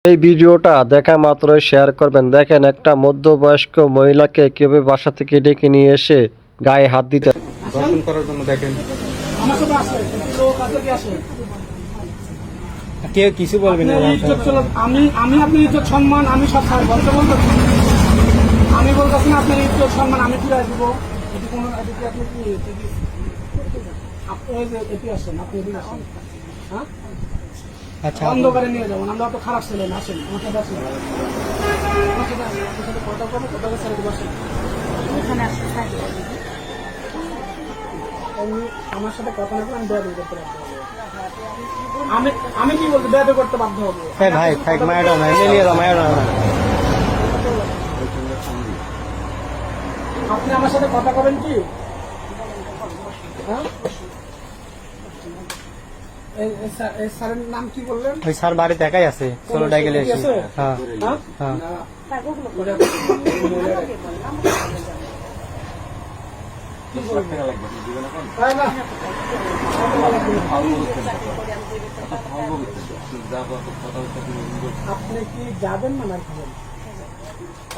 এই ভিডিওটা দেখা মাত্রই শেয়ার করবেন। দেখেন একটা মধ্যবয়স্ক মহিলাকে কিভাবে বাসা থেকে ডেকে নিয়ে এসে গায়ে হাত দিতে দর্শন করার জন্য দেখেন আমার সাথে আসে লোক আছে কি আসে কেউ কিছু বলবে না। আমি আপনার ইজ্জত সম্মান আমি সব ছাড় বলতে বলতেছি। আমি বলতেছি না আপনার ইজ্জত সম্মান আমি ফিরে আসবো। এটি কোনো এদিকে আপনি কি আপনি ওই যে এটি আসেন আপনি এদিকে আসেন। হ্যাঁ আচ্ছা অন্ধকারে নিয়ে যাবেন। আমরা তো খারাপ ছিলেন আসেন আমার সাথে আসেন। আমার সাথে আসেন আপনার সাথে কথা বলবো কথা বলে ছেড়ে বসেন। আমার সাথে কথা না বলে আমি বেয়াদবি করতে বাধ্য হবো। আমি কি বলছি বেয়াদবি করতে বাধ্য হবো। হ্যাঁ ভাই থাক মায়েরা না নিয়ে যাও মায়েরা না। আপনি আমার সাথে কথা বলেন কি? হ্যাঁ এই স্যারের নাম কি বললেন? ওই স্যার বাড়িতে একাই আছে চলো ডাই গেলে এসে। হ্যাঁ হ্যাঁ হ্যাঁ আপনি কি যাবেন না না খাবেন?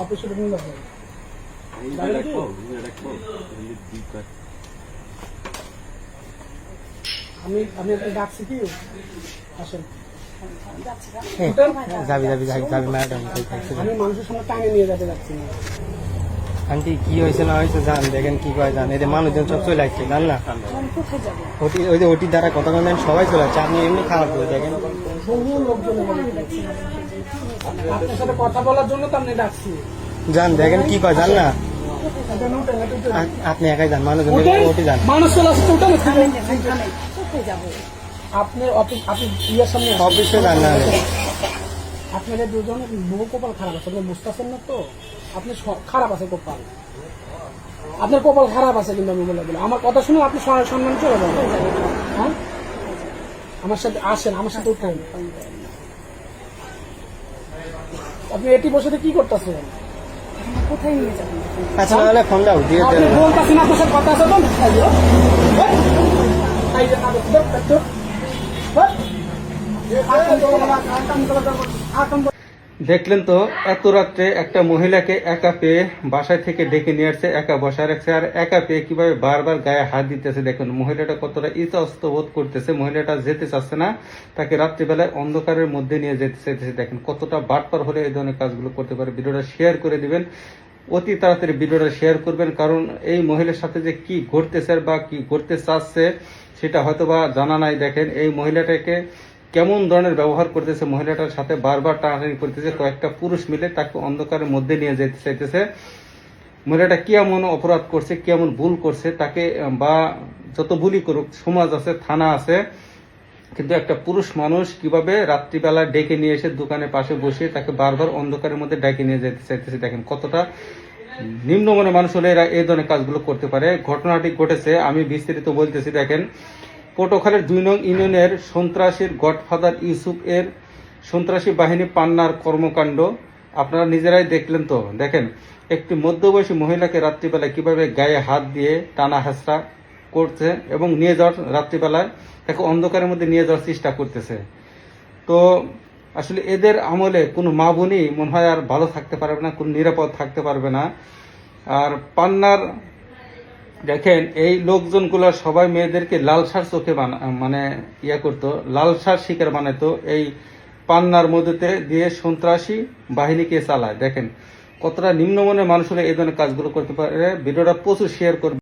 অফিসে নিয়ে যাবেন। আমি আপনি ডাকছি কি আসেন। যাবি যাবি যাবি মায়েরা। আমি মানুষের সঙ্গে টাইমে নিয়ে যেতে যাচ্ছি না। আন্টি কি হয়েছে না হয়েছে জান দেখেন কি করে জান এদের মানুষজন সব চলে আসছে জান না ওই যে ওটির দ্বারা কথা বলেন সবাই চলে আসছে আপনি এমনি খারাপ করে দেখেন বহু লোকজন আপনার সাথে কথা বলার জন্য তো আপনি ডাকছি। জান দেখেন কি করে জান না আপনি একাই যান মানুষজন ওটি যান মানুষ চলে আসছে ওটা আপনার অফিস আপনি ইয়ের সামনে অফিসে যান না আপনাদের দুজন বহু কপাল খারাপ আছে আপনি বুঝতেছেন না তো। আপনি খারাপ আছে কপাল আপনার কপাল খারাপ আছে কিন্তু আমি বলে দিলাম আমার কথা শুনে আপনি সম্মান চলে যাবেন। হ্যাঁ আমার সাথে আসেন আমার সাথে উঠেন। আপনি এটি বসে কি করতেছেন? কোথায় নিয়ে যাবেন? আচ্ছা নাহলে ফোন দাও দিয়ে দেন বলতেছেন আপনার সাথে কথা আছে তো দেখলেন তো এত রাত্রে একটা মহিলাকে একা পেয়ে বাসায় থেকে ডেকে নিয়ে আসছে একা বসায় রাখছে আর একা পেয়ে কিভাবে বারবার গায়ে হাত দিতেছে দেখুন মহিলাটা কতটা ইতস্ত বোধ করতেছে মহিলাটা যেতে চাচ্ছে না তাকে রাত্রিবেলায় অন্ধকারের মধ্যে নিয়ে যেতে চাইতেছে দেখেন কতটা বাটপার হলে এই ধরনের কাজগুলো করতে পারে। ভিডিওটা শেয়ার করে দিবেন অতি তাড়াতাড়ি ভিডিওটা শেয়ার করবেন কারণ এই মহিলার সাথে যে কি ঘটতেছে বা কি ঘটতে চাচ্ছে সেটা হয়তো বা জানা নাই। দেখেন এই মহিলাটাকে কেমন ধরনের ব্যবহার করতেছে মহিলাটার সাথে বারবার টানাটানি করতেছে কয়েকটা পুরুষ মিলে তাকে অন্ধকারের মধ্যে নিয়ে যেতে চাইতেছে। মহিলাটা কি এমন অপরাধ করছে কি এমন ভুল করছে তাকে বা যত ভুলই করুক সমাজ আছে থানা আছে কিন্তু একটা পুরুষ মানুষ কিভাবে রাত্রিবেলা ডেকে নিয়ে এসে দোকানের পাশে বসিয়ে তাকে বারবার অন্ধকারের মধ্যে ডেকে নিয়ে যেতে চাইতেছে দেখেন কতটা নিম্নমানের মানুষ হলে এরা এই ধরনের কাজগুলো করতে পারে। ঘটনাটি ঘটেছে আমি বিস্তারিত বলতেছি দেখেন পটুয়াখালীর 2 নং ইউনিয়নের সন্ত্রাসীর গডফাদার ইউসুফ এর সন্ত্রাসী বাহিনী পান্নার কর্মকাণ্ড আপনারা নিজেরাই দেখলেন তো। দেখেন একটি মধ্যবয়সী মহিলাকে রাত্রিবেলায় কিভাবে গায়ে হাত দিয়ে টানা হেঁচড়া করছে এবং নিয়ে যাওয়ার রাত্রিবেলায় তাকে অন্ধকারের মধ্যে নিয়ে যাওয়ার চেষ্টা করতেছে। তো আসলে এদের আমলে কোনো মা বোনই মনে হয় আর ভালো থাকতে পারবে না কোনো নিরাপদ থাকতে পারবে না। আর পান্নার দেখেন এই লোকজনগুলো সবাই মেয়েদেরকে লালসার চোখে মানে করতো লালসার শিকার বানাইতো এই পান্নার মধ্যে দিয়ে সন্ত্রাসী বাহিনীকে চালায়। দেখেন কতটা নিম্নমানের মানুষ হলে এই ধরনের কাজগুলো করতে পারে। ভিডিওটা প্রচুর শেয়ার করবে।